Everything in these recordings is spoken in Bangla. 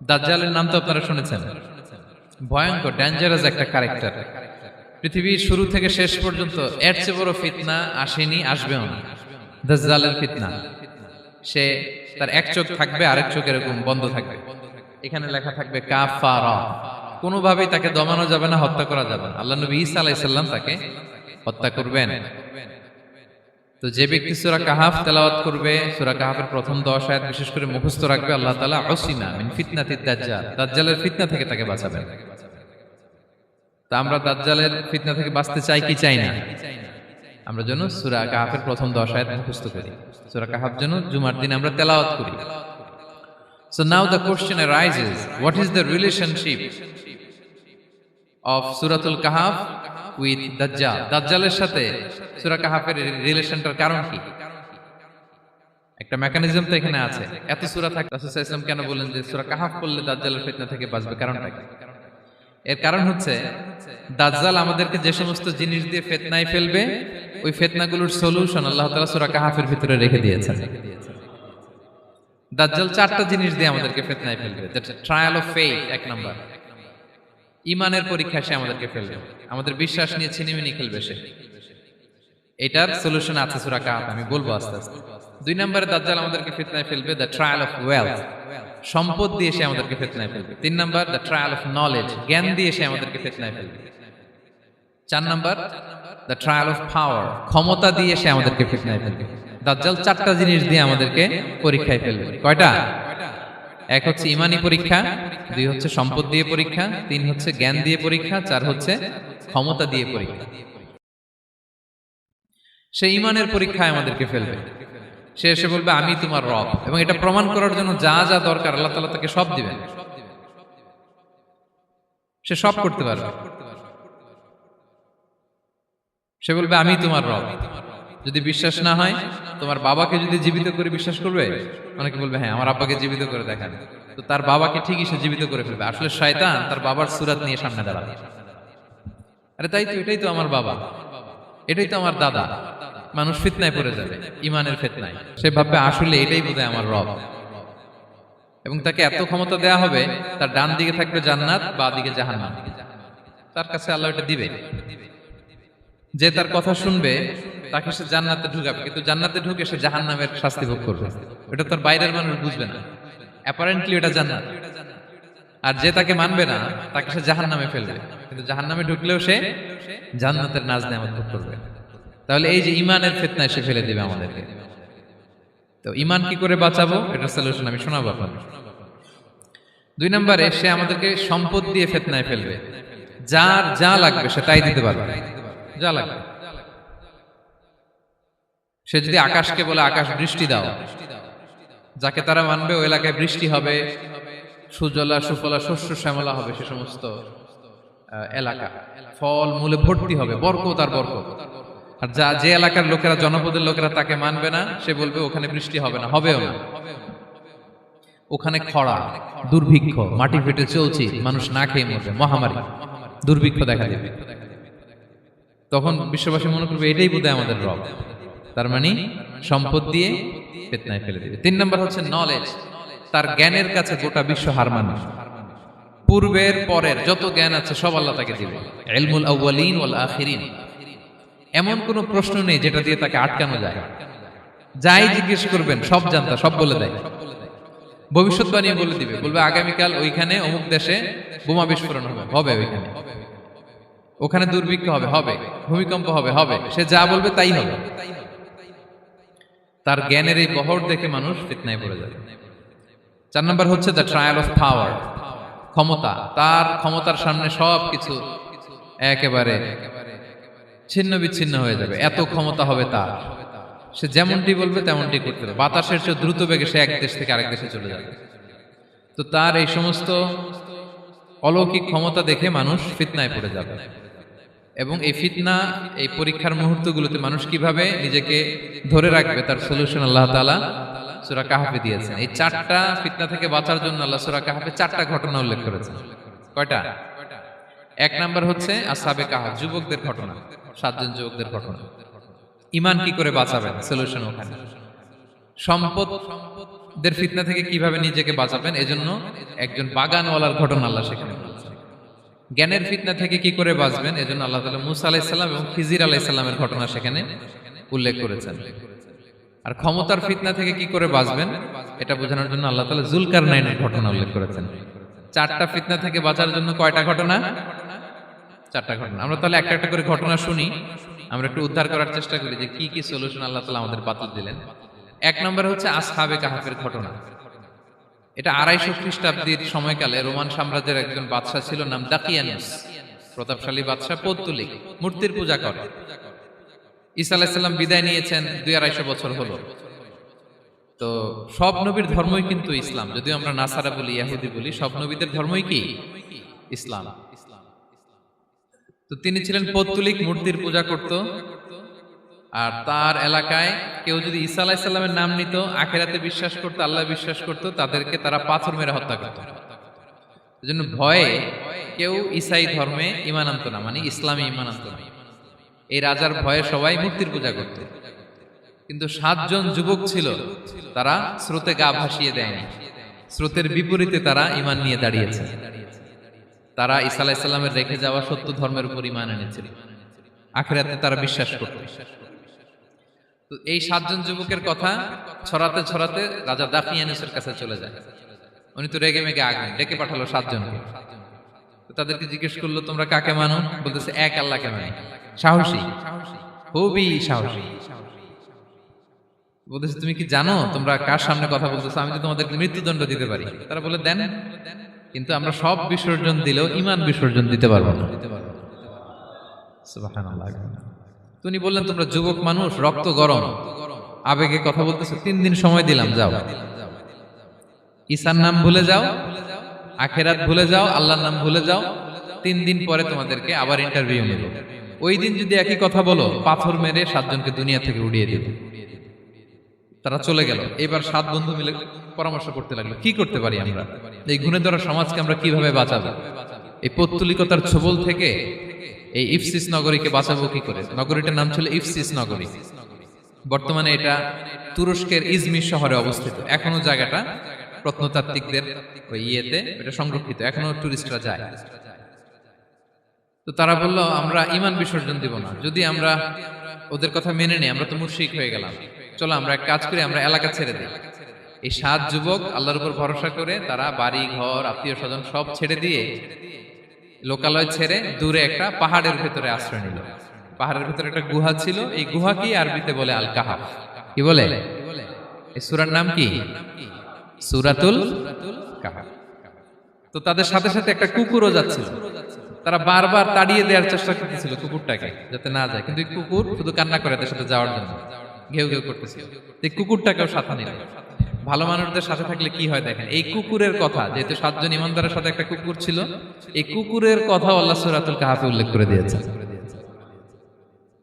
দাজ্জালের নাম তো আপনারা শুনেছেন। ভয়ঙ্কর ডেঞ্জারাস একটা ক্যারেক্টার। পৃথিবীর শুরু থেকে শেষ পর্যন্ত এর চেয়ে বড় ফিতনা আসেনি, আসবেও না। দাজ্জালের ফিতনা। সে তার এক চোখ থাকবে, আরেক চোখ এরকম বন্ধ থাকবে। এখানে লেখা থাকবে কাফারা। কোনোভাবেই তাকে দমানো যাবে না, হত্যা করা যাবে না। আল্লাহ নবী ঈসা আলাইহিস সালাম তাকে হত্যা করবেন। তো যে ব্যক্তি সূরা কাহাফ তেলাওয়াত করবে, সূরা কাহাফের প্রথম 10 আয়াত বিশেষ করে মুখস্থ রাখবে, আল্লাহ তাআলা উসিমা মিন ফিতনাতিদ দাজ্জাল, দাজ্জালের ফিতনা থেকে তাকে বাঁচাবেন। তা আমরা দাজ্জালের ফিতনা থেকে বাঁচতে চাই কি চাই না? আমরা যেন সূরা কাহাফের প্রথম 10 আয়াত মুখস্থ করি। সূরা কাহাফ যেন জুমার দিন আমরা তেলাওয়াত করি। So now the question arises, what is the relationship of Suratul Kahf with Dajjal? দাজ্জালের সাথে সূরা কাহাফের রিলেশনটার কারণ কি? একটা মেকানিজম তো এখানে আছে। এত সূরা থাকে, রাসূল সাল্লাল্লাহু আলাইহি ওয়াসাল্লাম কেন বলেন যে সূরা কাহাফ পড়লে দাজ্জালের ফিতনা থেকে বাঁচবে? কারণটা কি? এর কারণ হচ্ছে দাজ্জাল আমাদেরকে যে সমস্ত জিনিস দিয়ে ফিতনায় ফেলবে, ওই ফিতনাগুলোর সলিউশন আল্লাহ তাআলা সূরা কাহাফের ভিতরে রেখে দিয়েছেন। দাজ্জাল 4টা জিনিস দিয়ে আমাদেরকে ফিতনায় ফেলবে। দ্যাটস ট্রায়াল অফ ফেথ, এক নাম্বার। ঈমানের পরীক্ষা সে আমাদেরকে ফেলবে, আমাদের বিশ্বাস নিয়ে ছিনিমিনি খেলবে সে। এটার সলিউশন আছে সূরা কাহাফ, আমি বলবো আস্তে আস্তে। 2 নম্বরে দাজ্জাল আমাদেরকে ফিতনায় ফেলবে দ্য ট্রায়াল অফ ওয়েলথ, সম্পদ দিয়ে সে আমাদেরকে ফিতনায় ফেলবে। 3 number the trial of knowledge, জ্ঞান দিয়ে সে আমাদেরকে ফিতনায় ফেলবে। 4 number the trial of power, ক্ষমতা দিয়ে সে আমাদেরকে ফিতনায় ফেলবে। দাজ্জাল 4টা জিনিস দিয়ে আমাদেরকে পরীক্ষায় ফেলবে। কয়টা? 1 হচ্ছে ঈমানি পরীক্ষা, 2 হচ্ছে সম্পদ দিয়ে পরীক্ষা, 3 হচ্ছে জ্ঞান দিয়ে পরীক্ষা, 4 হচ্ছে ক্ষমতা দিয়ে পরীক্ষা। সে ঈমানের পরীক্ষায় আমাদেরকে ফেলবে। সে এসে বলবে আমি তোমার রব, এবং এটা প্রমাণ করার জন্য যা যা দরকার আল্লাহ তাআলা তাকে সব দিবেন। সে সব করতে পারবে। সে বলবে আমি তোমার রব। যদি বিশ্বাস না হয়, তোমার বাবাকে যদি জীবিত করে বিশ্বাস করবে? অনেকে বলবে হ্যাঁ আমার আব্বাকে জীবিত করে দেখান। তো তার বাবাকে ঠিকই সে জীবিত করে ফেলবে। আসলে শয়তান তার বাবার সূরত নিয়ে সামনে দাঁড়াবে। আরে তাই তো, এটাই তো আমার বাবা, এটাই তো আমার দাদা। মানুষ ফিতনায় পড়ে যাবে, ঈমানের ফিতনায়। সে ভাববে আসলে এটাই বোধহয় আমার রব, এবং তাকে এত ক্ষমতা দেয়া হবে, তার ডান দিকে থাকবে জান্নাত, বাঁ দিকে জাহান্নাম। তার কাছে আল্লাহ এটা দিবে। যে তার কথা শুনবে তাকে সে জান্নাতে ঢুকাবে, কিন্তু জান্নাতে ঢুকে সে জাহান্নামের শাস্তি ভোগ করবে। এটা তার বাইরের মানুষ বুঝবে না, অ্যাপারেন্টলি এটা জান্নাত। আর যে তাকে মানবে না তাকে সে জাহান্নামে ফেলবে, কিন্তু জাহান্নামে ঢুকলেও সে জান্নাতের নাজ নেয়ামত ভোগ করবে। তাহলে এই যে ঈমানের ফিতনায় সে ফেলে দিবে আমাদেরকে। তো ঈমান কি করে বাঁচাবো, এটার সলিউশন আমি শোনাবো আপনাদের। 2 নম্বরে সে আমাদেরকে সম্পদ দিয়ে ফিতনায় ফেলবে। যার যা লাগবে সে তাই দিতে পারবে, যা লাগবে। সে যদি আকাশকে বলে আকাশ বৃষ্টি দাও, যাকে তারা মানবে ওই এলাকায় বৃষ্টি হবে, সুজলা সুফলা শস্য শ্যামলা হবে সে সমস্ত এলাকা, ফল মূলে ভর্তি হবে, বরকত আর বরকত। আর যে এলাকার লোকেরা, জনপদের লোকেরা তাকে মানবে না, সে বলবে ওখানে বৃষ্টি হবে না, হবেও না। ওখানে খরা, দুর্ভিক্ষ, মাটি ফেটে চলছে, মানুষ না খেয়ে মরবে, মহামারী, দুর্ভিক্ষ দেখা দেবে। তখন বিশ্ববাসী মনে করবে এটাই বোধহয় আমাদের রব। তার মানে সম্পদ দিয়ে ফিতনায় ফেলে দিবে। 3 নম্বর হচ্ছে নলেজ, তার জ্ঞানের কাছে গোটা বিশ্ব হার মানবে। পূর্বের পরের যত জ্ঞান আছে সব আল্লাহ তাকে দিবে। ইলমুল আউয়ালিন ওয়াল আখিরিন, এমন কোন প্রশ্ন নেই যেটা দিয়ে তাকে আটকানো যায়। যাই জিজ্ঞেস করবেন সব জানতা, সব বলে দেয়। ভবিষ্যৎবাণী বলে দিবে, বলবে আগামীকাল ওইখানে অমুক দেশে বোমা বিস্ফোরণ হবে, হবে ওইখানে, ওখানে দুর্ভিক্ষ হবে, হবে, ভূমিকম্প হবে, হবে। সে যা বলবে তাই হবে। তার জ্ঞানের এই বহর দেখে মানুষ ফিতনায় পড়ে যাবে। 4 নম্বর হচ্ছে দ্য ট্রায়াল অফ পাওয়ার, ক্ষমতা। তার ক্ষমতার সামনে সবকিছু একেবারে ছিন্ন বিচ্ছিন্ন হয়ে যাবে, এত ক্ষমতা হবে তার। সে যেমনটি বলবে তেমনটি করতে হবে। বাতাসের চেয়ে দ্রুত বেগে সে এক দেশ থেকে আরেক দেশে চলে যাবে। তো তার এই সমস্ত অলৌকিক ক্ষমতা দেখে মানুষ ফিতনায় পড়ে যাবে। এবং এই ফিতনা, এই পরীক্ষার মুহূর্তগুলোতে মানুষ কিভাবে নিজেকে ধরে রাখবে তার সলিউশন আল্লাহ তাআলা সূরা কাহফে দিয়েছেন। এই 4টা ফিতনা থেকে বাঁচার জন্য আল্লাহ সূরা কাহফে 4টা ঘটনা উল্লেখ করেছেন। কয়টা? 1 নাম্বার হচ্ছে আসহাবে কাহফ, যুবকদের ঘটনা, 7 জন যুবকদের ঘটনা। ঈমান কি করে বাঁচাবেন, সলিউশন ওখানে। সম্পদ দের ফিতনা থেকে কিভাবে নিজেকে বাঁচাবেন, এজন্য একজন বাগানওয়ালার ঘটনা আল্লাহ সেখানে বলেছেন। জ্ঞানের ফিতনা থেকে কি করে বাঁচবেন, এজন্য আল্লাহ তাআলা মুসা আলাইহিস সালাম এবং খিজির আলাইহিস সালামের ঘটনা সেখানে উল্লেখ করেছেন। আর ক্ষমতার ফিতনা থেকে কি করে বাঁচবেন এটা বোঝানোর জন্য আল্লাহ তাআলা যুলকারনাইনের ঘটনা উল্লেখ করেছেন। চারটা ফিতনা থেকে বাঁচার জন্য কয়টা ঘটনা? চারটা ঘটনা। আমরা তাহলে একটা একটা করে ঘটনা শুনি, আমরা একটু উদ্ধার করার চেষ্টা করি যে কি কি সলিউশন আল্লাহ তাআলা আমাদের বাতলে দিলেন। এক নম্বর হচ্ছে আসহাবে কাহাফের ঘটনা। এটা 250 খ্রিস্টাব্দের সময়কালে রোমান সাম্রাজ্যের একজন বাদশা ছিল, নাম দাকিয়ানুস। প্রতাপশালী বাদশা, পৌত্তলিক, মূর্তির পূজা করে। ঈসা আলাইহিস সালাম বিদায় নিয়েছেন 250 বছর হলো। তো সব নবীর ধর্মই কিন্তু ইসলাম, যদিও আমরা নাসারা বলি, ইহুদি বলি, সব নবীদের ধর্মই কি ইসলাম। তো তিনি ছিলেন পৌত্তলিক, মূর্তির পূজা করত। আর তার এলাকায় কেউ যদি ঈসা আলাইহিস সালামের নাম নিত, আখিরাতে বিশ্বাস করত, আল্লাহ বিশ্বাস করত, তাদেরকে তারা পাথর মেরে হত্যা করত। এজন্য ভয়ে কেউ ঈসাই ধর্মে ঈমান আনত না, মানে ইসলামে ঈমান আনত না। এই রাজার ভয়ে সবাই মূর্তির পূজা করত। কিন্তু 7 জন যুবক ছিল, তারা স্রোতে গা ভাসিয়ে দেয়নি। স্রোতের বিপরীতে তারা ঈমান নিয়ে দাঁড়িয়েছে। তারা ঈসা আলাইহিস সালামের রেখে যাওয়া সত্য ধর্মের উপর ঈমান এনেছিল, আখিরাতে তারা বিশ্বাস করত। তো এই 7 জন যুবকের কথা ছড়াতে ছড়াতে রাজা দাকিয়ানুসের কাছে চলে যায়। উনি তো রেগে মেগে আগুন, ডেকে পাঠালো 7 জনকে। তো তাদেরকে জিজ্ঞেস করলো, তোমরা কাকে মানো? বলতেছে এক আল্লাহকে মানি। সাহসী, খুবই সাহসী। বলতেছে তুমি কি জানো তোমরা কার সামনে কথা বলতেছো? আমি তো তোমাদেরকে মৃত্যুদণ্ড দিতে পারি। তারা বলে দেন, কিন্তু আমরা সব বিসর্জন দিলেও ঈমান বিসর্জন দিতে পারবো না। সুবহানাল্লাহ। তিনি বললেন, তোমরা যুবক মানুষ, রক্ত গরম, আবেগে কথা বলতেছো, 3 দিন সময় দিলাম, যাও। ঈসার নাম ভুলে যাও, আখিরাত ভুলে যাও, আল্লাহর নাম ভুলে যাও। 3 দিন পরে তোমাদেরকে আবার ইন্টারভিউ নেব। ওই দিন যদি একই কথা বলো, পাথর মেরে 7 জনকে দুনিয়া থেকে উড়িয়ে দেব। তারা চলে গেল। এবার 7 বন্ধু মিলে পরামর্শ করতে লাগলো, কি করতে পারি আমরা, এই গুণে ধরা সমাজকে আমরা কিভাবে বাঁচাবো, এই পৌত্তলিকতার ছোবল থেকে এই ইফসিস নগরীকে বাঁচাবো কি করে। নগরীটার নাম ছিল ইফসিস নগরী। বর্তমানে এটা তুরস্কের ইজমির শহরে অবস্থিত। এখনো জায়গাটা প্রত্নতাত্ত্বিকদের ওই ইয়েতে এটা সংরক্ষিত, এখনো টুরিস্টরা যায়। তো তারা বলল, আমরা ঈমান বিসর্জন দিব না, যদি আমরা ওদের কথা মেনে নেই আমরা তো মুশরিক হয়ে গেলাম, চলো আমরা এক কাজ করি, আমরা এলাকা ছেড়ে দিই। এই 7 যুবক আল্লাহর উপর ভরসা করে তারা বাড়ি ঘর আত্মীয় স্বজন সব ছেড়ে দিয়ে, লোকালয় ছেড়ে দূরে একটা পাহাড়ের ভেতরে আশ্রয় নিল। পাহাড়ের ভেতরে একটা গুহা ছিল, এই গুহাকেই আরবিতে বলে আল কাহাফ। কি বলে? এই সূরার নাম কি? সূরাতুল কাহাফ। তো তাদের সাথে সাথে একটা কুকুরও যাচ্ছিল। তারা বারবার তাড়িয়ে দেওয়ার চেষ্টা করতেছিল কুকুরটাকে, যাতে না যায়, কিন্তু এই কুকুর শুধু কান্না করে তাদের সাথে যাওয়ার জন্য ঘেউ ঘেউ করতেছিল। এই কুকুরটাকেও সাথে নিল। ভালো মানুষদের সাথে থাকলে কি হয় দেখেন, এই কুকুরের কথা, যেহেতু 7 জন ইমানদারের সাথে একটা কুকুর ছিল, এই কুকুরের কথা আল্লাহ সূরাতুল কাহাফে উল্লেখ করে দিয়েছেন।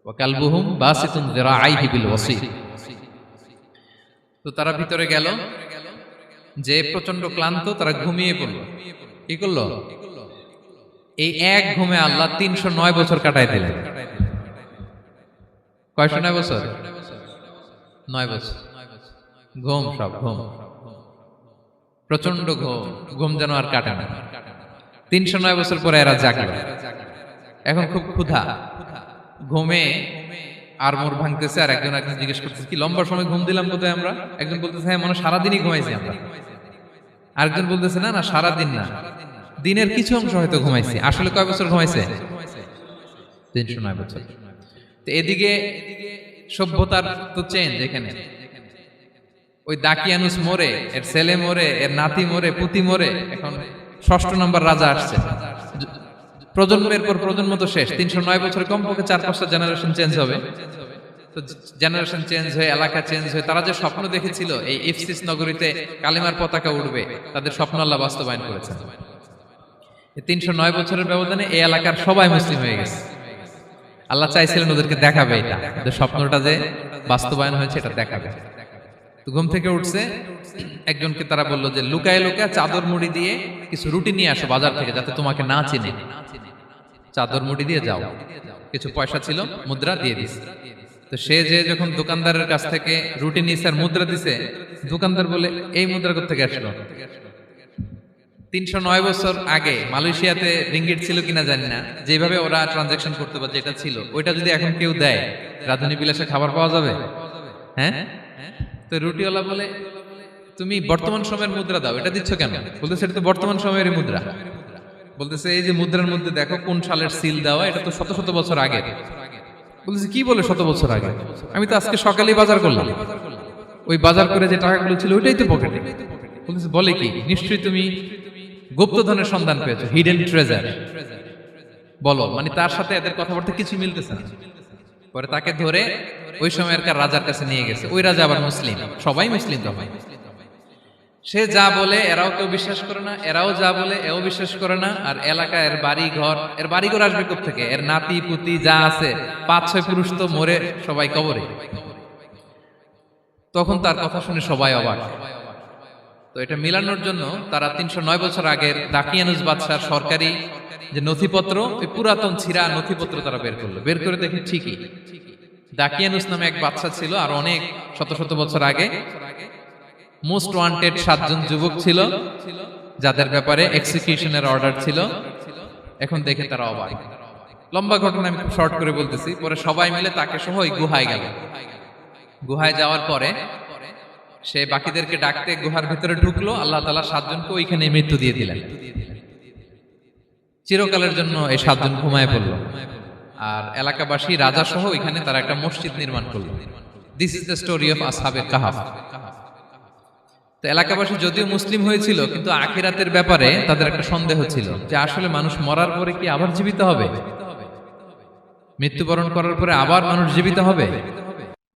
ওয়া কালবুহুম বাসিতুন যিরাআইহি বিল ওয়াসি। তো তারা ভিতরে গেল, যে প্রচন্ড ক্লান্ত, তারা ঘুমিয়ে পড়ল। কি করলো? এই এক ঘুমে আল্লাহ 309 বছর কাটায় দিলেন। কয়শো 9 বছর? 9 বছর ঘুম, সব ঘুম, প্রচন্ড ঘুম, ঘুম যেন আর কাটে না। 309 বছর পরে এরা জাগলো। এখন খুব ক্ষুধা, ঘুমে আর মোর ভাঙতেছে। আর একজন জিজ্ঞেস করতেছে, কি লম্বা সময় ঘুম দিলাম কোথায় আমরা? একজন বলতেছে, হ্যাঁ মনে সারাদিনই ঘুমাইছি আমরা। আরেকজন বলতেছে, না না সারাদিন না, দিনের কিছু অংশ হয়তো ঘুমাইছি। আসলে কয় বছর ঘুমাইছে? 309 বছর। তো এদিকে সভ্যতার তো চেঞ্জ। এখানে ওই দাকিয়ানুস মরে, এর ছেলে মরে, এর নাতি মরে, পুতি মরে, এখন 6ষ্ঠ নম্বর রাজা আসছে। প্রজন্মের পর প্রজন্ম তো শেষ। 309 বছরে কমপক্ষে 4-5টা জেনারেশন চেঞ্জ হবে। তো জেনারেশন চেঞ্জ হয়ে, এলাকা চেঞ্জ হয়ে, তারা যে স্বপ্ন দেখেছিল এই ইফসিস নগরীতে কালিমার পতাকা উঠবে, তাদের স্বপ্ন আল্লাহ বাস্তবায়ন করেছেন। 309 বছরের ব্যবধানে এই এলাকার সবাই মুসলিম হয়ে গেছে। আল্লাহ চাইছিলেন ওদেরকে দেখাবে, এটা ওদের স্বপ্নটা যে বাস্তবায়ন হয়েছে এটা দেখাবে। তো ঘুম থেকে উঠছে, একজনকে তারা বললো যে লুকায় লুকায় চাদর মুড়ি দিয়ে কিছু রুটি নিয়ে আসো বাজার থেকে, যাতে তোমাকে না চিনে। চাদর মুড়ি দিয়ে যাও। কিছু পয়সা ছিল, মুদ্রা দিয়ে দিস। তো তো সে যে যখন দোকানদারের কাছ থেকে রুটি নিছে আর মুদ্রা দিছে, দোকানদার বলে এই মুদ্রা কোথা থেকে আসলো? 309 বছর আগে মালয়েশিয়াতে রিঙ্গিট ছিল কিনা জানি না, যেভাবে ওরা ট্রানজাকশন করতে পারে যেটা ছিল ওইটা যদি এখন কেউ দেয়, রাধুনী বিলাসে খাবার পাওয়া যাবে? হ্যাঁ। তো রুটিওয়ালা বলে তুমি বর্তমান সময়ের মুদ্রা দাও, এটা দিচ্ছ কেন? বলতেছে এটা তো বর্তমান সময়ের মুদ্রা। বলতেছে এই যে মুদ্রার মধ্যে দেখো কোন সালের সিল দেওয়া, এটা তো শত শত বছর আগে। বলতেছে কি বলে শত বছর আগে? আমি তো আজকে সকালেই বাজার করলাম, ওই বাজার করে যে টাকাগুলো ছিল ওইটাই তো পকেটে। বলতেছে বলে কি? নিশ্চয়ই তুমি গুপ্তধনের সন্ধান পেয়েছো, হিডেন ট্রেজার। বলো, মানে তার সাথে এদের কথাবার্তা কিছু মিলতেছে না। পরে তাকে ধরে ওই সময়কার রাজার কাছে নিয়ে গেছে। ওই রাজা আবার মুসলিম, সবাই মুসলিম তো হয়। সে যা বলে এরাও কেউ বিশ্বাস করে না, এরাও যা বলে এও বিশ্বাস করে না। আর এলাকা এর বাড়ি ঘর আসবে কোত্থেকে? এর নাতি পুতি যা আছে 5-6 পুরুষ তো মরে সবাই কবরে। তখন তার কথা শুনে সবাই অবাক। তো এটা মিলানোর জন্য তারা 309 বছর আগের দাকিয়ানুস বাদশার সরকারি যে নথিপত্র, ওই পুরাতন ছিঁড়া নথিপত্র তারা বের করলো। বের করে দেখে ঠিকই দাকিয়ানুস নামে এক বাদশা ছিল, আর অনেক শত শত বছর আগে মোস্ট ওয়ান্টেড 7 জন যুবক ছিল, যাদের ব্যাপারে এক্সিকিউশনের অর্ডার ছিল। এখন দেখে তারা অবাক। লম্বা ঘটনা আমি খুব শর্ট করে বলতেছি। পরে সবাই মিলে তাকে সহ ওই গুহায় গেল। গুহায় যাওয়ার পরে সে বাকিদেরকে ডাকতে গুহার ভিতরে ঢুকলো। আল্লাহ তাআলা 7 জনকে ওইখানে মৃত্যু দিয়ে দিলেন। চিরকালের জন্য এই 7 জন ঘুমায় পড়ল। আর এলাকাবাসী রাজা সহ ওইখানে তারা একটা মসজিদ নির্মাণ করলো। This is the story of আসহাবে কাহাফ। তো এলাকাবাসী যদিও মুসলিম হয়েছিল, কিন্তু আখিরাতের ব্যাপারে তাদের একটা সন্দেহ ছিল যে আসলে মানুষ মরার পরে কি আবার জীবিত হবে? মৃত্যুবরণ করার পরে আবার মানুষ জীবিত হবে?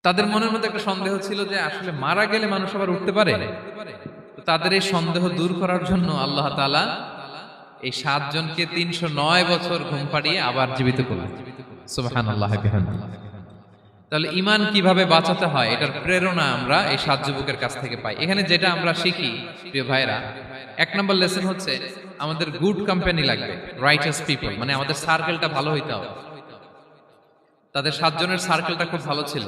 তাদের মনের মধ্যে একটা সন্দেহ ছিল যে আসলে মারা গেলে মানুষ আবার উঠতে পারে। তো তাদের এই সন্দেহ দূর করার জন্য আল্লাহ তাআলা এই 7 জনকে 309 বছর ঘুম পাড়িয়ে আবার জীবিত করলেন। সুবহানাল্লাহ বিহামদিহি। তাহলে ঈমান কিভাবে বাঁচাতে হয় এটার প্রেরণা আমরা এই 7 যুবকের কাছ থেকে পাই। এখানে যেটা আমরা শিখি প্রিয় ভাইরা, 1 নম্বর লেসন হচ্ছে আমাদের গুড কোম্পানি লাগবে, রাইটাস পিপল, মানে আমাদের সার্কেলটা ভালো হইতে হবে। তাদের 7 জনের সার্কেলটা খুব ভালো ছিল,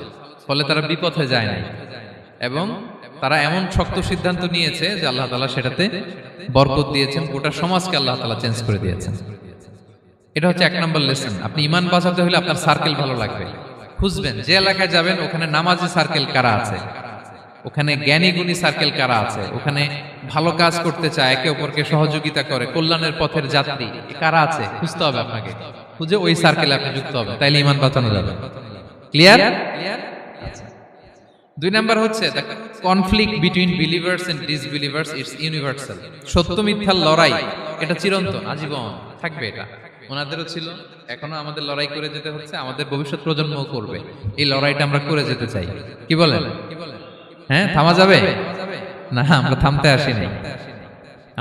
ফলে তারা বিপথে যায় নাই এবং তারা এমন শক্ত সিদ্ধান্ত নিয়েছে যে আল্লাহ তাআলা সেটাতে বরকত দিয়েছেন, গোটা সমাজকে আল্লাহ তাআলা চেঞ্জ করে দিয়েছেন। এটা হচ্ছে 1 নম্বর লেসন। আপনি ঈমান বাঁচাতে হলে আপনার সার্কেল ভালো লাগবে। খুঁজবেন যে এলাকায় যাবেন ওখানে নামাজি সার্কেল কারা আছে, ওখানে জ্ঞানী গুণী সার্কেল কারা আছে, ওখানে ভালো কাজ করতে চায়, একে অপরকে সহযোগিতা করে, কল্যাণের পথের যাত্রী কারা আছে খুঁজতে হবে আপনাকে। খুঁজে ওই সার্কেলে আপনি যুক্ত হবে, তাইলে ঈমান বাঁচানো যাবে। ক্লিয়ার? 2 নাম্বার হচ্ছে conflict between believers and disbelievers it's universal. সত্য মিথ্যার লড়াই এটা চিরন্তন, আজীবন থাকবে। এটা ওনাদেরও ছিল, এখনো আমাদের লড়াই করে যেতে হচ্ছে, আমাদের ভবিষ্যৎ প্রজন্মও করবে। এই লড়াইটা আমরা করে যেতে চাই। কি বলেন? হ্যাঁ, থামা যাবে না? আমরা থামতে আসিনি,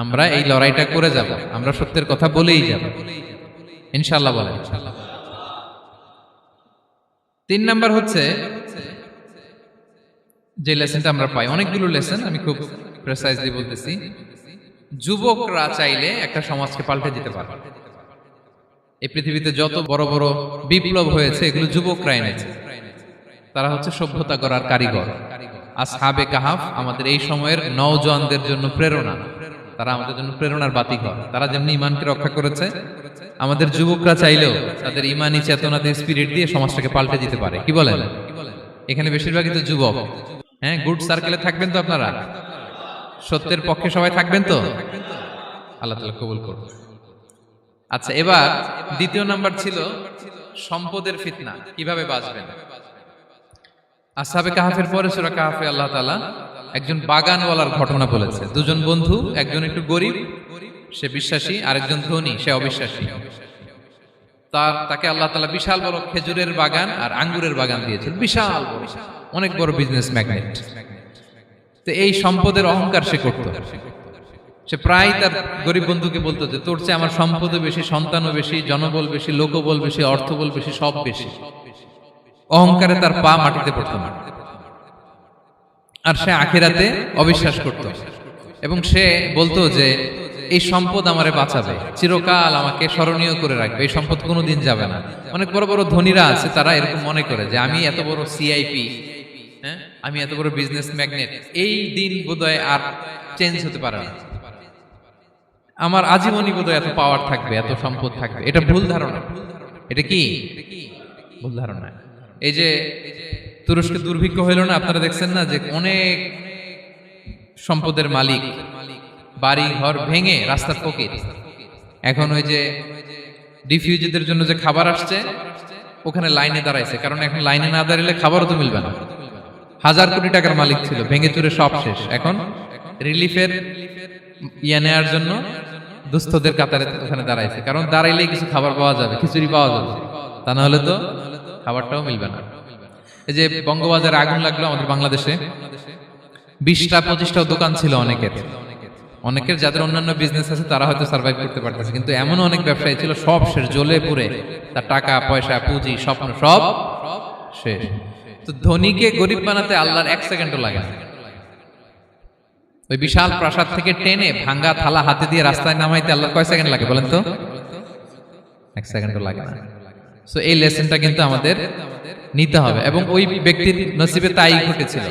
আমরা এই লড়াইটা করে যাব। আমরা সত্যের কথা বলেই যাব ইনশাআল্লাহ। বলেন। 3 নাম্বার হচ্ছে যে লেসনটা আমরা পাই, অনেকগুলো লেসন, আমি খুব প্রেসাইজলি বলতেছি। যুবকরা চাইলে একটা সমাজকে পাল্টে দিতে পারে। এই পৃথিবীতে যত বড় বড় বিপ্লব হয়েছে এগুলো যুবকরা এনেছে। তারা হচ্ছে সভ্যতা গড়ার কারিগর। আসহাবে কাহাফ আমাদের এই সময়ের নওজওয়ানদের জন্য প্রেরণা। তারা আমাদের জন্য প্রেরণার বাতিঘর। তারা যেমনি ঈমানকে রক্ষা করেছে, আমাদের যুবকরা চাইলেও তাদের ঈমানি চেতনাতে স্পিরিট দিয়ে সমাজটাকে পাল্টে দিতে পারে। কি বলেন? এখানে বেশিরভাগই তো যুবক। হ্যাঁ, গুড সার্কেলে থাকবেন তো আপনারা? সত্যের পক্ষে সবাই থাকবেন তো? আল্লাহ তাআলা কবুল করুন। আচ্ছা, এবার 2 নাম্বার ছিল সম্পদের ফিতনা, কিভাবে বাঁচবেন। আসহাবে কাহাফের পরে সূরা কাহাফে আল্লাহ তাআলা একজন বাগানওয়ালার ঘটনা বলেছে। 2 জন বন্ধু, একজন একটু গরিব, সে বিশ্বাসী, আরেকজন ধনী, সে অবিশ্বাসী। তাকে আল্লাহ তাআলা বিশাল বড় খেজুরের বাগান আর আঙ্গুরের বাগান দিয়েছেন, বিশাল বড়, অনেক বড় বিজনেস ম্যাগনেট। তো এই সম্পদের অহংকার সে করত। সে প্রায় তার গরিব বন্ধুকে বলতো যে তোর চেয়ে আমার সম্পদও বেশি, সন্তানও বেশি, জনবল বেশি, লোকবল বেশি, অর্থবল বেশি, সব বেশি। অহংকারে তার পা মাটিতে পড়তো না। আর সে আখিরাতে অবিশ্বাস করত এবং সে বলতো যে এই সম্পদ আমারে বাঁচাবে, চিরকাল আমাকে স্মরণীয় করে রাখবে, এই সম্পদ কোনোদিন যাবে না। অনেক বড় বড় ধনীরা আছে, তারা এরকম মনে করে যে আমি এত বড় সিআইপি, হ্যাঁ, আমি এত বড় বিজনেস ম্যাগনেট, এই দিন বোধহয় আর চেঞ্জ হতে পারে না, আমার আজীবনই বোধহয় এত পাওয়ার থাকবে, এত সম্পদ থাকবে। এটা ভুল ধারণা। এটা কি ভুল ধারণা? এই যে তুরস্কে দুর্ভিক্ষ হইল না, আপনারা দেখছেন না যে অনেক সম্পদের মালিক বাড়ি ঘর ভেঙে রাস্তার ফকির। এখন ওই যে রিফিউজিদের জন্য যে খাবার আসছে, ওখানে লাইনে দাঁড়াইছে, কারণ এখন লাইনে না দাঁড়ালে খাবারও তো মিলবে না। 1000 কোটি টাকার মালিক ছিল, ভেঙে চুরে সব শেষ। এখন রিলিফের নেওয়ার জন্য দুস্থদের কাতারে ওখানে দাঁড়াইছে, কারণ দাঁড়াইলেই কিছু খাবার পাওয়া যাবে, খিচুড়ি পাওয়া যাবে, তা না হলে তো খাবারটাও মিলবে না। এই যে বঙ্গবাজারে আগুন লাগলো আমাদের বাংলাদেশে, 20টা-25টা দোকান ছিল অনেকের যাদের অন্যান্য বিজনেস আছে তারা হয়তো সার্ভাইভ করতে পারতেছে, কিন্তু এমন অনেক ব্যবসায়ী ছিল সব শেষ, জ্বলে পুড়ে তার টাকা পয়সা পুঁজি স্বপ্ন সব শেষ। তো ধনীকে গরিব বানাতে আল্লাহর 1 সেকেন্ডও লাগে না। ওই বিশাল প্রাসাদ থেকে টেনে ভাঙ্গা থালা হাতে দিয়ে রাস্তায় নামাইতে আল্লাহর কয় সেকেন্ড লাগে বলেন তো? 1 সেকেন্ডও লাগে না। সো এই লেসনটা কিন্তু আমাদের নিতে হবে। এবং ওই ব্যক্তির নসিবে তাই ঘটেছিল,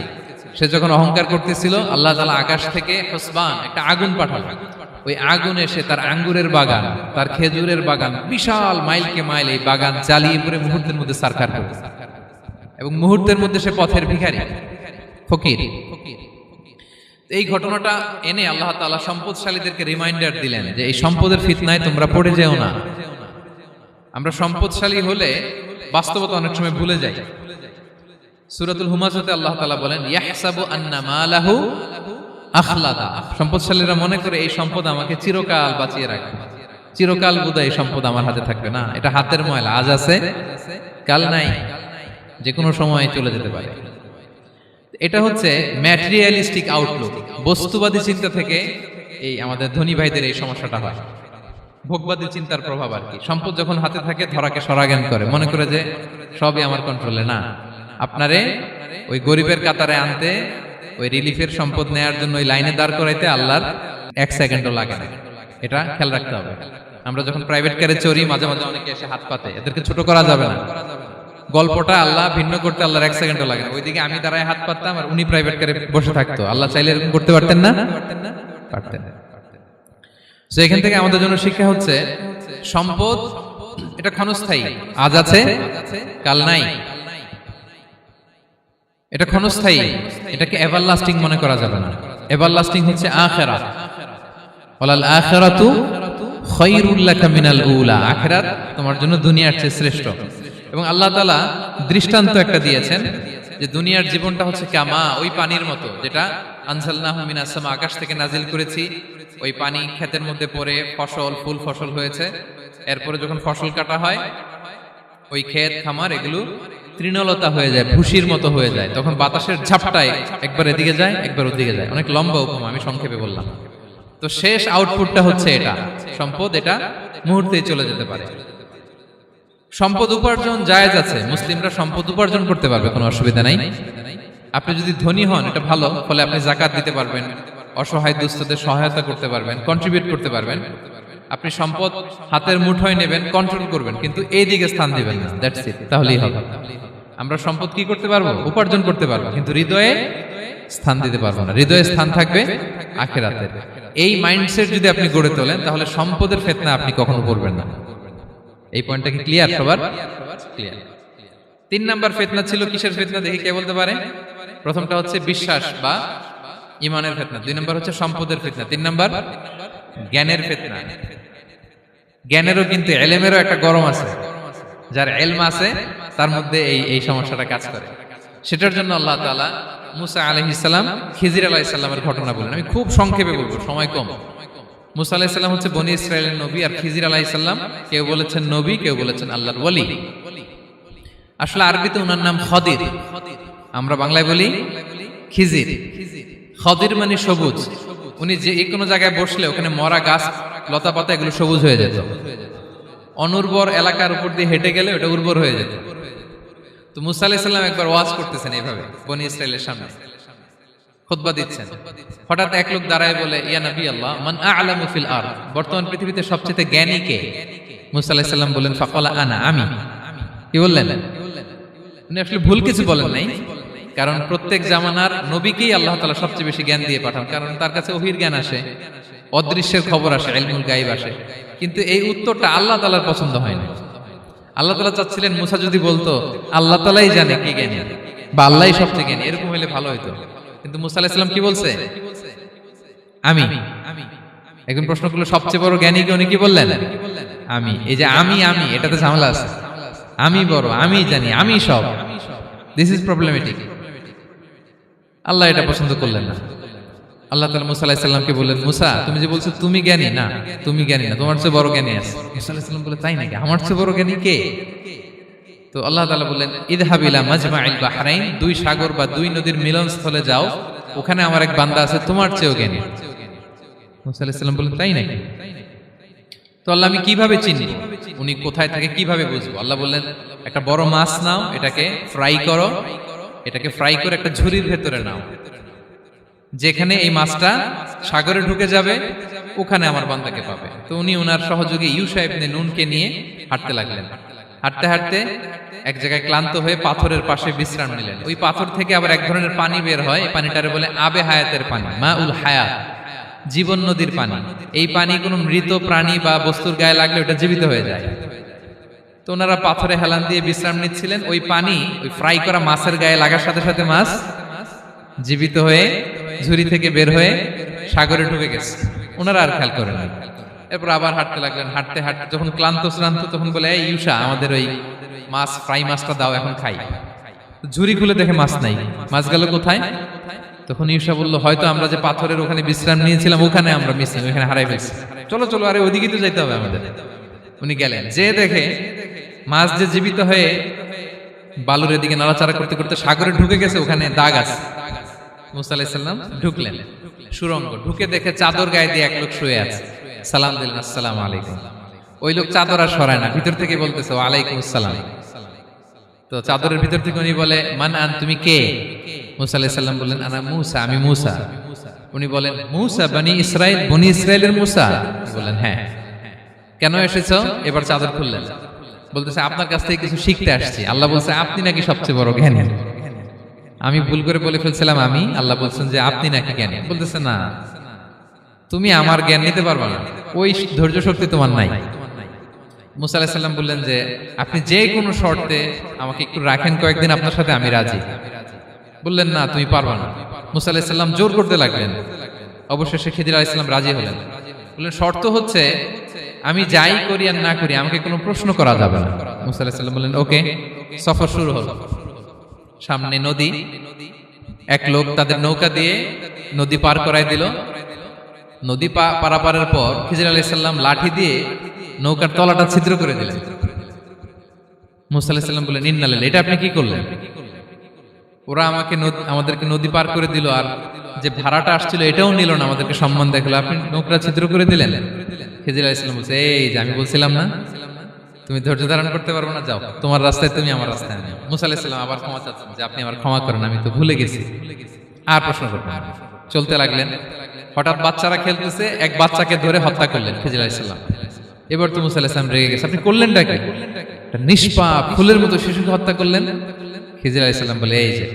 সে যখন অহংকার করতেছিল আল্লাহ তাআলা আকাশ থেকে হুসবান একটা আগুন পাঠালো। ওই আগুন এসে তার আঙ্গুরের বাগান, তার খেজুরের বাগান, বিশাল মাইলকে মাইল এই বাগান জ্বালিয়ে পুরো মুহূর্তের মধ্যে সারখার করে, এবং মুহূর্তের মধ্যে সে পথের ভিখারি, ফকির। এই ঘটনাটা এনে আল্লাহ তাআলা সম্পদশালীদেরকে রিমাইন্ডার দিলেন যে এই সম্পদের ফিতনায় তোমরা পড়ে যেও না। আমরা সম্পদশালী হলে বাস্তবতা অনেক সময় ভুলে যাই। সূরাতুল হুমাজাতে আল্লাহ তাআলা বলেন ইয়াহসাবু আন্না মালাহু আখলাদা, সম্পদশালীরা মনে করে এই সম্পদ আমাকে চিরকাল বাঁচিয়ে রাখবে, চিরকাল বোধহয় এই সম্পদ আমার হাতে থাকবে। না, এটা হাতের ময়লা, আজ আছে কাল নাই, যে কোনো সময় চলে যেতে পারে। এটা হচ্ছে ম্যাটেরিয়ালিস্টিক আউটলুক, বস্তুবাদী চিন্তা থেকে এই আমাদের ধনী ভাইদের এই সমস্যাটা হয়, ভোগবাদী চিন্তার প্রভাব আর কি। সম্পদ যখন হাতে থাকে ধরাকে সরাজ্ঞান করে, মনে করে যে সবই আমার কন্ট্রোলে। না, আপনারে ওই গরিবের কাতারে আনতে, ওই রিলিফের সম্পদ নেয়ার জন্য ওই লাইনে দাঁড় করাইতে আল্লাহর 1 সেকেন্ডও লাগে না। এটা খেয়াল রাখতে হবে। আমরা যখন প্রাইভেট কারে চড়ি, মাঝে মাঝে অনেকে এসে হাত পাতে, এদেরকে ছোট করা যাবে না। গল্পটা আল্লাহ ভিন্ন করতে আল্লাহর 1 সেকেন্ডও লাগে না। ওইদিকে আমি দাঁড়ায় হাত পাততাম আর উনি প্রাইভেট কারে বসে থাকতো। আল্লাহ চাইলে এরকম করতে পারতেন না? পারতেন। তো এখান থেকে আমাদের জন্য শিক্ষা হচ্ছে সম্পদ এটা ক্ষণস্থায়ী, আজ আছে কাল নাই, এটা ক্ষণস্থায়ী, এটাকে এভারলাস্টিং মনে করা যাবে না। এভারলাস্টিং হচ্ছে আখিরাত। ওয়ালাল আখিরাতু খায়রুল লাকা মিনাল উলা, আখিরাত তোমার জন্য দুনিয়ার চেয়ে শ্রেষ্ঠ। এবং আল্লাহ তাআলা দৃষ্টান্ত একটা দিয়েছেন যে দুনিয়ার জীবনটা হচ্ছে কামা, ওই পানির মতো যেটা আনজালনাহু মিনাস সামা, আকাশ থেকে নাজিল করেছি। ওই পানি ক্ষেতের মধ্যে পড়ে ফসল, ফুল ফসল হয়েছে। এরপরে যখন ফসল কাটা হয়, ওই ক্ষেত খামার এগুলো তৃণলতা হয়ে যায়, ভুসির মতো হয়ে যায়। তখন বাতাসের ঝাপটায় একবার এদিকে যায়, একবার ওদিকে যায়। অনেক লম্বা উপমা, আমি সংক্ষেপে বললাম। তো শেষ আউটপুটটা হচ্ছে এটা, সম্পদ এটা মুহূর্তেই চলে যেতে পারে। সম্পদ উপার্জন জায়েজ আছে, মুসলিমরা সম্পদ উপার্জন করতে পারবে, কোনো অসুবিধা নাই। আপনি যদি ধনী হন এটা ভালো, ফলে আপনি যাকাত দিতে পারবেন, অসহায় দুস্থদের সহায়তা করতে পারবেন, কন্ট্রিবিউট করতে পারবেন। আপনি সম্পদ হাতের মুঠোয় নেবেন, কন্ট্রোল করবেন, কিন্তু এই দিকে স্থান দিবেন না, দ্যাটস ইট, তাহলেই হবে। আমরা সম্পদ কি করতে পারবো? উপার্জন করতে পারবো, কিন্তু হৃদয়ে স্থান দিতে পারবো না। হৃদয়ে স্থান থাকবে আখিরাতের। এই মাইন্ডসেট যদি আপনি গড়ে তোলেন, তাহলে সম্পদের ফিতনা আপনি কখনো পড়বেন না। এই পয়েন্টটা কি ক্লিয়ার সবার? ক্লিয়ার। 3 নাম্বার ফিতনা ছিল কিসের ফিতনা দেখি কে বলতে পারে? প্রথমটা হচ্ছে বিশ্বাস বা ঈমানের ফিতনা, 2 নাম্বার হচ্ছে সম্পদের ফিতনা, 3 নাম্বার জ্ঞানের ফিতনা। জ্ঞানেরও কিন্তু ইলমেরও একটা গরম আছে, যার ইলম আছে তার মধ্যে এই সমস্যাটা কাজ করে। সেটার জন্য আল্লাহ তাআলা মুসা আলাইহিস সালাম, খিজির আলাইহিস সালামের ঘটনা বলেন। আমি খুব সংক্ষেপে বলবো, সময় কম। মুসা আলাইহিস সালাম হচ্ছে বনি ইসরাইলের নবী, আর খিজির আলাইহিস সালাম কেউ বলেছেন নবী, কেউ বলেছেন আল্লাহর ওলি। আসলে আরবিতে ওনার নাম খদির, আমরা বাংলায় বলি খিজির। খদির মানে সবুজ। উনি যে কোনো জায়গায় বসলে ওখানে মরা গাছ, লতা পাতা এগুলো সবুজ হয়ে যেত। অনুর্বর এলাকার উপর দিয়ে হেঁটে গেলে ওটা উর্বর হয়ে যেত। তো মুসা আলাইহিস সালাম একবার ওয়াজ করতেছেন এইভাবে বনি ইসরাইলের সামনে। খুতবা দিচ্ছেন, হঠাৎ এক লোক দাঁড়ায় বলে, ইয়া নবী আল্লাহ, মান আ'লামু ফিল আরদ, বর্তমান পৃথিবীতে সবচেয়ে জ্ঞানী কে? মুসা আলাইহিস সালাম বললেন, ফাকালা আনা, আমি। কি বললেন? উনি আসলে ভুল কিছু বলেন নাই, কারণ প্রত্যেক জামানার নবীকেই আল্লাহ তাআলা সবচেয়ে বেশি জ্ঞান দিয়ে পাঠান, কারণ তার কাছে ওহীর জ্ঞান আসে, অদৃশ্যের খবর আসে, ইলমুল গায়ব আসে। কিন্তু এই উত্তরটা আল্লাহ তাআলার পছন্দ হয় না। আল্লাহ তাআলা চাচ্ছিলেন মুসা যদি বলতো আল্লাহ তাআলাই জানে কে জ্ঞানী বা আল্লাহই সবচেয়ে জ্ঞানী, এরকম হলে ভালো হতো। কিন্তু মুসা আলাইহিস সালাম কি বলছে? আমি। একজন প্রশ্ন করলো সবচেয়ে বড় জ্ঞানী কে? উনি কি বললেন? আমি। এই যে আমি এটাতে ঝামেলা আছে। আমি বড়, আমি জানি, আমি সব, দিস ইজ প্রবলেমেটিক। আল্লাহ এটা পছন্দ করলেন না। আল্লাহ তাআলা মুসা আলাইহিস সালামকে বললেন, মুসা তুমি যে বলছো তুমি জ্ঞানী, না তুমি জ্ঞানী না, তোমার চেয়ে বড় জ্ঞানী আছে। মুসা আলাইহিস সালাম বলে, তাই নাকি? আমার চেয়ে বড় জ্ঞানী কে? তো আল্লাহ তাআলা বললেন, ইযহাব ইলা মাজমাইল বাহরাইন, দুই সাগর বা দুই নদীর মিলনস্থলে যাও, ওখানে আমার এক বান্দা আছে তোমার চেয়েও জ্ঞানী। মুসা আলাইহিস সালাম বললেন, তাই নাকি? তো আল্লাহ, আমি কিভাবে চিনব উনি কোথায় থাকে, কিভাবে বুঝবো? আল্লাহ বললেন, একটা বড় মাছ নাও, এটাকে ফ্রাই করো, এটাকে ফ্রাই করে একটা ঝুড়ির ভেতরে নাও, যেখানে এই মাছটা সাগরে ঢুকে যাবে ওখানে আমার বান্দাকে পাবে। তো উনি ওনার সহযোগী ইউশা ইবনে নুনকে নিয়ে হাঁটতে লাগলেন। হাঁটতে হাঁটতে এক জায়গায় ক্লান্ত হয়ে পাথরের পাশে বিশ্রাম নিলেন। ওই পাথর থেকে আবার এক ধরনের পানি বের হয়, এই পানিটারে বলে আবে হায়াতের পানি, মাউল হায়াত, জীবন নদীর পানি। এই পানি কোনো মৃত প্রাণী বা বস্তুর গায়ে লাগলে ওটা জীবিত হয়ে যায়। তো ওনারা পাথরে হেলান দিয়ে বিশ্রাম নিচ্ছিলেন, ওই পানি ওই ফ্রাই করা মাছের গায়ে লাগার সাথে সাথে মাছ জীবিত হয়ে ঝুড়ি থেকে বের হয়ে সাগরে ঢুকে গেছে। ওনারা আর খেয়াল করেন না। এরপর আবার হাঁটতে লাগলেন। হাঁটতে হাঁটতে যখন ক্লান্ত শ্রান্ত, তখন বলে, এই ইউশা, আমাদের ওই মাছ ফ্রাই মাছটা দাও, এখন খাই। ঝুড়ি খুলে দেখে মাছ নাই। মাছ গেল কোথায়? তখন ইউশা বলল, হয়তো আমরা যে পাথরের ওখানে বিশ্রাম নিয়েছিলাম ওখানে আমরা মিসিং, ওখানে হারাই ফেলছি। চলো চলো, আরে ওইদিকে তো যাইতে হবে আমাদের। উনি গেলেন, যে দেখে মাছ যে জীবিত হয়ে বালুর এদিকে নাড়াচাড়া করতে করতে সাগরে ঢুকে গেছে, ওখানে দাগ আছে। মুসা আলাইহিস সালাম ঢুকলেন সুরঙ্গ, ঢুকে দেখে চাদর গায়ে দিয়ে এক লোক শুয়ে আছে। সালাম দিলেন, আসসালামু আলাইকুম। ওই লোক চাদর আর সরায় না, ভিতর থেকে বলতেছে, ওয়ালাইকুম আসসালাম। তো চাদরের ভিতর থেকে উনি বলে, মান আন, তুমি কে? মুসা আলাইহিস সালাম বললেন, আনা মুসা, আমি মুসা। উনি বলেন, মুসা বনি ইসরাইল, বনি ইসরাইলের মুসা? বললেন, হ্যাঁ। কেন এসেছো? এবার চাদর খুললেন। বলতেছে, আপনার কাছ থেকে কিছু শিখতে আসছি। আল্লাহ বলছে, আপনি নাকি সবচেয়ে বড় জ্ঞানী। আমি ভুল করে বলে ফেলছিলাম আমি। আল্লাহ বলছেন যে আপনি নাকি জ্ঞানী। বলতেছে, না, তুমি আমার জ্ঞান নিতে পারবে না, ওই ধৈর্য শক্তি তোমার নাই। মুসা আলাইহিস সালাম বললেন যে আপনি যে কোনো শর্তে আমাকে একটু রাখেন কয়েকদিন, আপনার সাথে আমি রাজি। বললেন, না, তুমি পারবে না। মুসা আলাইহিস সালাম জোর করতে লাগলেন। অবশেষে খিদির আলাইহিস সালাম রাজি হলেন। বললেন, শর্ত হচ্ছে আমি যাই করি আর না করি আমাকে কোনো প্রশ্ন করা যাবে না। মুসা আলাইহিস সালাম বললেন, ওকে। সফর শুরু হলো। সামনে নদী, এক লোক তাদের নৌকা দিয়ে নদী পার করাই দিল। নদী পারাপারের পর খিজির আলাইহিস সালাম লাঠি দিয়ে নৌকার তলাটা ছিদ্র করে দিলেন। মুসা আলাইহিস সালাম বললেন, ইন্না লিল্লাহি, এটা আপনি কি করলেন? ওরা আমাদেরকে নদী পার করে দিল, আর যে ভাড়াটা আসছিল এটাও নিল না, আমাদেরকে সম্মান দেখালো, আপনি নৌকা ছিদ্র করে দিলেন। খিজির আলাইহিস সালাম বলছে, এই যে আমি বলছিলাম না তুমি ধৈর্য ধারণ করতে পারবে না, যাও, তোমার রাস্তায় তুমি, আমার রাস্তায় আমি। মুসা আলাইহিস সালাম আবার ক্ষমা চাচ্ছেন যে আপনি আমার ক্ষমা করেন, আমি তো ভুলে গেছি, আর প্রশ্ন করবেন না। চলতে লাগলেন। হঠাৎ বাচ্চারা খেলতেছে, এক বাচ্চাকে ধরে হত্যা করলেন খিজির আলাইহিস সালাম। এবার তো মুসা আলাইহিস সালাম রেগে গেছে, আপনি করলেনটা কি? একটা নিষ্পাপ ফুলের মতো শিশুকে হত্যা করলেন। খিজির আলাইহিস সালাম বলে, এই যে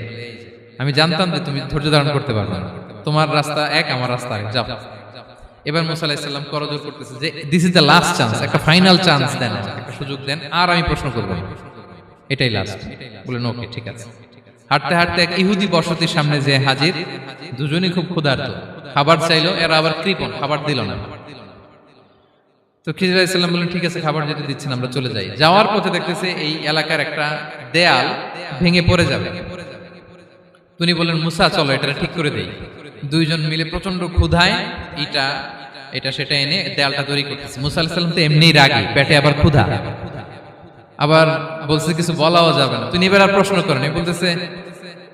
আমি জানতাম যে তুমি ধৈর্য ধারণ করতে পারবে না, তোমার রাস্তা এক, আমার রাস্তা এক, যাও। এবার মুসা আলাইহিস সালাম করজোর করতেছে যে this is the last chance, একটা ফাইনাল চান্স দেন, একটা সুযোগ দেন, আর আমি প্রশ্ন করব না, এটাই লাস্ট। বললেন, ওকে, ঠিক আছে। হাঁটতে হাঁটতে এক ইহুদি বসতির সামনে যে হাজির, দুজনই খুব ক্ষুধার্ত, খাবার চাইলো, এরা আবার কৃপণ, খাবার দিল না। তো খিজির আলাইহিস সালাম বললেন, ঠিক আছে, খাবার যেটা দিচ্ছেন আমরা চলে যাই। যাওয়ার পথে দেখতেছে এই এলাকার একটা দেয়াল ভেঙে পড়ে যাবে। তিনি বললেন, মুসা চলো এটা ঠিক করে দেই। দুইজন মিলে প্রচন্ড ক্ষুধায় এটা সেটা এনে দেয়ালটা তৈরি করতেছে। মুসা আলাইহিস সালাম তো এমনিই রাগী, পেটে আবার ক্ষুধা, আবার বলছে কিছু বলাও যাবে না। তিনি এবার আর প্রশ্ন করেন, বলতেছে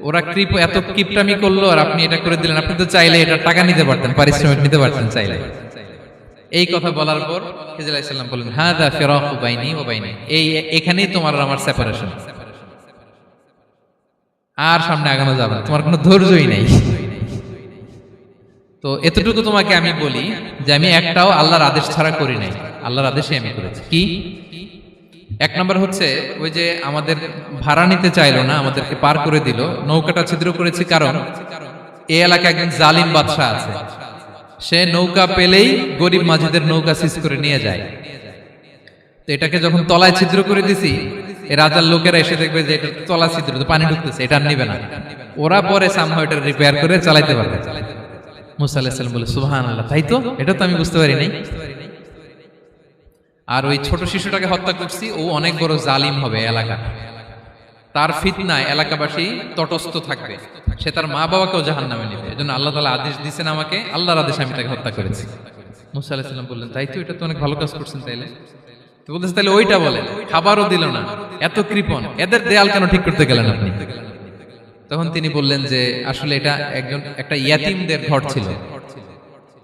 ওরা এত কিপটামি করলো আর আপনি এটা করে দিলেন, আপনি তো চাইলে এটা টাকা নিতে পারতেন, পারিশ্রমিক নিতে পারতেন চাইলে। এই কথা বলার পর খিজির আলাইহিস সালাম বললেন, হাযা ফিরাকু বাইনি ওয়া বাইনি, এখানেই তোমার আর আমার সেপারেশন, আর সামনে আগানো যাবে না, তোমার কোনো ধৈর্যই নাই। তো এতটুকু তোমাকে আমি বলি যে আমি একটাও আল্লাহর আদেশ ছাড়া করি নাই, আল্লাহর আদেশে আমি করেছি। কি? এক নম্বর হচ্ছে ওই যে আমাদের ভাড়া নিতে চাইলো না, আমাদেরকে পার করে দিল, নৌকাটা ছিদ্র করেছি কারণ এই এলাকায় একজন জালিম বাদশা আছে, সে নৌকা পেলেই গরিব মাঝিদের নৌকা সিজ করে নিয়ে যায়। তো এটাকে যখন তলায় ছিদ্র করে দিছি, এই রাজার লোকেরা এসে দেখবে যে এটা তলা ছিদ্র, তো পানি ঢুকতেছে, এটা আর নিবে না, ওরা পরে সামহাও এটা রিপেয়ার করে চালাইতে পারবে। মুসা আলাইহিস সালাম বলে সুবহানাল্লাহ, তাই তো, এটা তো আমি বুঝতে পারি নাই। আর ওই ছোট শিশুটাকে হত্যা করছি, ও অনেক বড় জালিম হবে এলাকা, তার ফিতনায় এলাকাবাসী তটস্থ থাকবে, সে তার মা বাবাকেও জাহান্নামে নেবে, এজন্য আল্লাহ তাআলা আদেশ দিয়েছেন আমাকে, আল্লাহর আদেশে আমি তাকে হত্যা করেছি। মুসা আলাইহিস সালাম বললেন তাই তো, এটা তো অনেক ভালো কাজ করছেন, তাইলে তো বলতেছে তাহলে ওইটা বলেন, খাবারও দিল না, এত কৃপণ, এদের দেয়াল কেন ঠিক করতে গেলেন আপনি? তখন তিনি বললেন যে আসলে এটা একটা ইয়াতিমদের ঘর ছিল,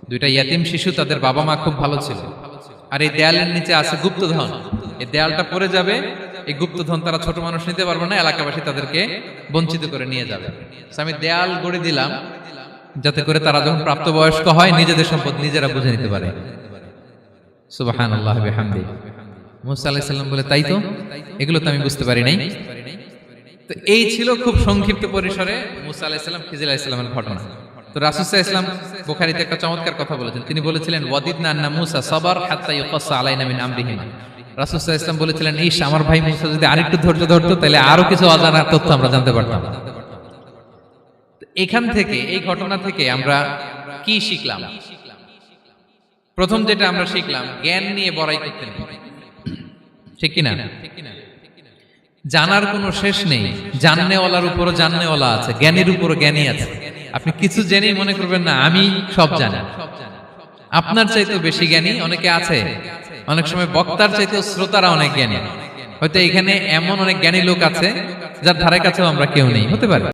দুইটা ইয়াতিম শিশু, তাদের বাবা মা খুব ভালো ছিল, আর এই দেয়ালের নিচে আছে গুপ্তধন, এই দেয়ালটা পড়ে যাবে, এই গুপ্তধন তারা ছোট মানুষ নিতে পারবে না, এলাকাবাসী তাদেরকে বঞ্চিত করে নিয়ে যাবে। আমি দেয়াল গড়ে দিলাম যাতে করে তারা যখন প্রাপ্তবয়স্ক হয় নিজেদের সম্পদ নিজেরা বুঝে নিতে পারে। সুবহানাল্লাহ বিহামদিহি। মুসা আলাইহিস সালাম বলে তাই তো, এগুলো তো আমি বুঝতে পারি নাই। তো এই ছিল খুব সংক্ষিপ্ত পরিসরে মুসা আলাইহিস সালাম খিজির আলাইহিস সালামের ঘটনা। তো রাসূল সাল্লাল্লাহু আলাইহি ওয়াসাল্লাম বুখারীতে একটা চমৎকার কথা বলেছেন, তিনি বলেছিলেন ওয়াদিদনা আন্না মুসা সাবার হাত্তা ইউকাসসা আলাইনা মিন আমরিহিমা। রাসূল সাল্লাল্লাহু আলাইহি ওয়াসাল্লাম বলেছিলেন ইস, আমার ভাই মুসা যদি আরেকটু ধৈর্য ধরতো তাহলে আরো কিছু অজানা তথ্য আমরা জানতে পারতাম। এখান থেকে, এই ঘটনা থেকে আমরা কি শিখলাম? প্রথম যেটা আমরা শিখলাম, জ্ঞান নিয়ে বড়াই করতে নেই, ঠিক কিনা? জানার কোনো শেষ নেই, জাননেওয়ালার উপরও জাননেওয়ালা আছে, জ্ঞানীর উপরও জ্ঞানী আছে। আপনি কিছু জেনেই মনে করবেন না আমি সব জানি, আপনার চাইতেও বেশি জ্ঞানী অনেকে আছে। অনেক সময় বক্তার চাইতেও শ্রোতারা অনেক জ্ঞানী। হয়তো এখানে এমন অনেক জ্ঞানী লোক আছে যার ধারে কাছেও আমরা কেউ নেই, হতে পারে।